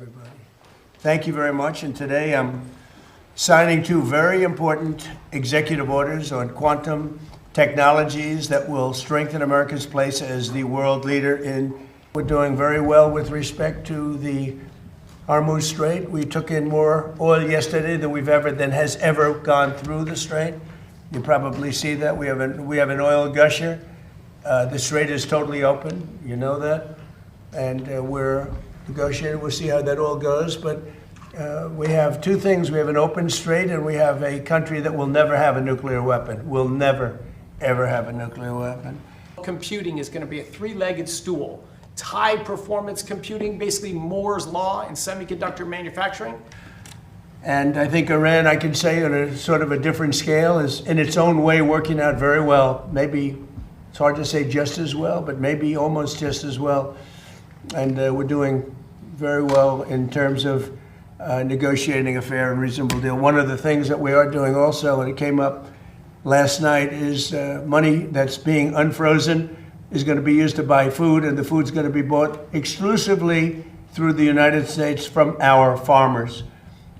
everybody. Thank you very much. And today I'm signing two very important executive orders on quantum technologies that will strengthen America's place as the world leader in. We're doing very well with respect to the Hormuz Strait. We took in more oil yesterday than has ever gone through the strait. You probably see that. We have an oil gusher. The strait is totally open. You know that. And we're negotiating. We'll see how that all goes. But we have two things. We have an open strait, and we have a country that will never have a nuclear weapon. Will never, ever have a nuclear weapon. Computing is going to be a three-legged stool. It's high-performance computing, basically Moore's law in semiconductor manufacturing. And I think Iran, I can say on a sort of a different scale, is in its own way working out very well. Maybe it's hard to say just as well, but maybe almost just as well. And we're doing very well in terms of negotiating a fair and reasonable deal. One of the things that we are doing also, and it came up last night, is money that's being unfrozen is going to be used to buy food, and the food's going to be bought exclusively through the United States from our farmers.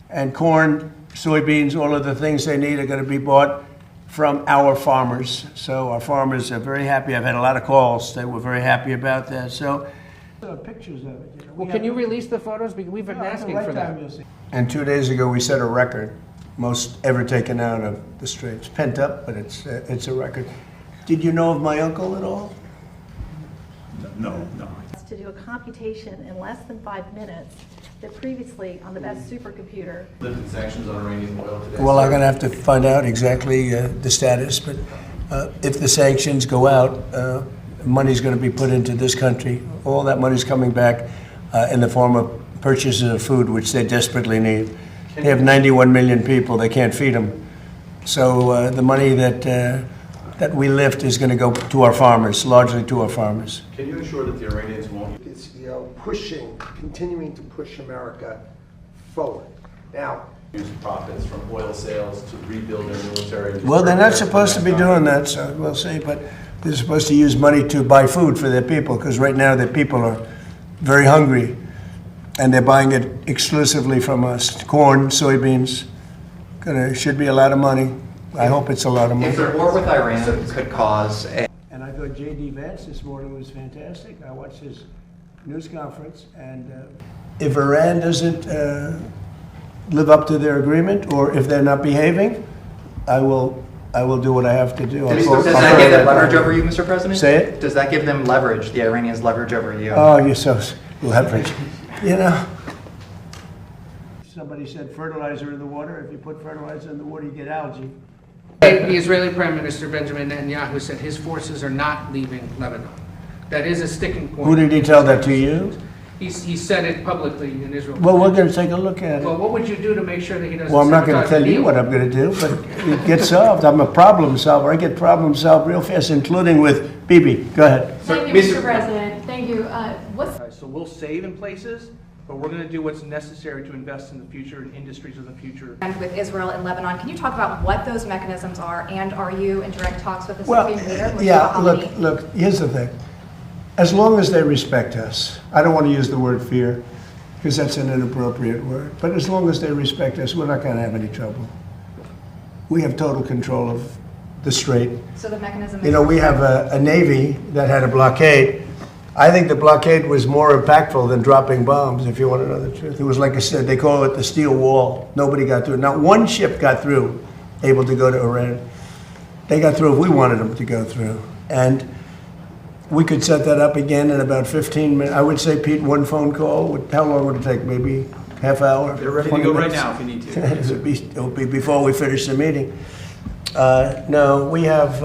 And corn, soybeans, all of the things they need are going to be bought from our farmers. So our farmers are very happy. I've had a lot of calls. They were very happy about that. So pictures of it. Well, can you release the photos? Because we've been asking for that. And 2 days ago, we set a record, most ever taken out of the strait. It's pent up, but it's a record. Did you know of my uncle at all? No. To do a computation in less than 5 minutes that previously on the best supercomputer. Lifted sanctions on Iranian oil today. Well, I'm going to have to find out exactly the status, but if the sanctions go out, money's going to be put into this country. All that money's coming back in the form of purchases of food, which they desperately need. They have 91 million people. They can't feed them. So the money that we lift is going to go to our farmers, largely to our farmers. Can you ensure that the Iranians won't? It's, continuing to push America forward. Now, Use profits from oil sales to rebuild their military. Well, they're not supposed to be doing that, so we'll see. But they're supposed to use money to buy food for their people, because right now their people are very hungry, and they're buying it exclusively from us. Corn, soybeans, should be a lot of money. I hope it's a lot of money. If the war with Iran could cause a... And I thought J.D. Vance this morning was fantastic. I watched his news conference, and if Iran doesn't live up to their agreement, or if they're not behaving, I will do what I have to do. Does that give them leverage over you, Mr. President? Say it? Does that give them leverage, the Iranians leverage over you? Oh, you're so leverage. You know, somebody said fertilizer in the water. If you put fertilizer in the water, you get algae. The Israeli Prime Minister Benjamin Netanyahu said his forces are not leaving Lebanon. That is a sticking point. Who did he tell that to you? He said it publicly in Israel. Well, we're going to take a look at it. Well, what would you do to make sure that he doesn't? Well, I'm not going to tell you what I'm going to do, but it gets solved. I'm a problem solver. I get problems solved real fast, including with Bibi. Go ahead. Thank you, Mr. President. Thank you. So we'll save in places, but we're going to do what's necessary to invest in the future and industries of the future. And with Israel and Lebanon, can you talk about what those mechanisms are, and are you in direct talks with the Supreme Leader? Yeah, look, here's the thing. As long as they respect us, I don't want to use the word fear, because that's an inappropriate word, but as long as they respect us, we're not going to have any trouble. We have total control of the strait. So the mechanism is... You know, we have a Navy that had a blockade. I think the blockade was more impactful than dropping bombs, if you want to know the truth. It was like I said, they call it the steel wall. Nobody got through. Not one ship got through, able to go to Iran. They got through if we wanted them to go through. And we could set that up again in about 15 minutes. I would say, Pete, one phone call. How long would it take? Maybe half hour? They're ready to go right now if you need to. It'll be before we finish the meeting. No, we have,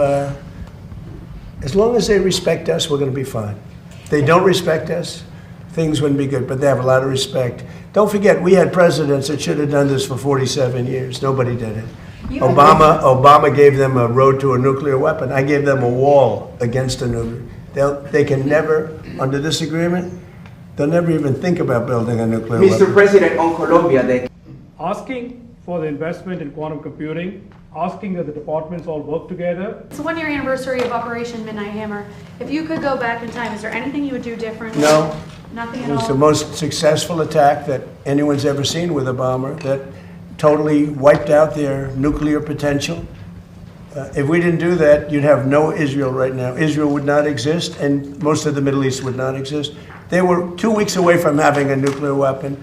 as long as they respect us, we're going to be fine. If they don't respect us, things wouldn't be good, but they have a lot of respect. Don't forget, we had presidents that should have done this for 47 years. Nobody did it. Obama gave them a road to a nuclear weapon. I gave them a wall against a nuclear. They can never, under this agreement, they'll never even think about building a nuclear weapon. Mr. President, on Colombia, they... Asking for the investment in quantum computing, asking that the departments all work together. It's the 1-year anniversary of Operation Midnight Hammer. If you could go back in time, is there anything you would do differently? No, Nothing It at was the all. most successful attack that anyone's ever seen with a bomber that totally wiped out their nuclear potential. If we didn't do that, you'd have no Israel right now. Israel would not exist, and most of the Middle East would not exist. They were 2 weeks away from having a nuclear weapon.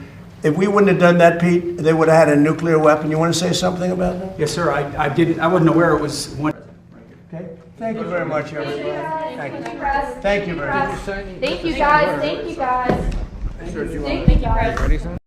If we wouldn't have done that, Pete, they would have had a nuclear weapon. You want to say something about that? Yes, sir, I didn't, I wasn't aware it was one. Okay. Thank you very much, everyone. Thank you. Thank you very much. Thank you, guys. Thank you, guys. Thank you, guys.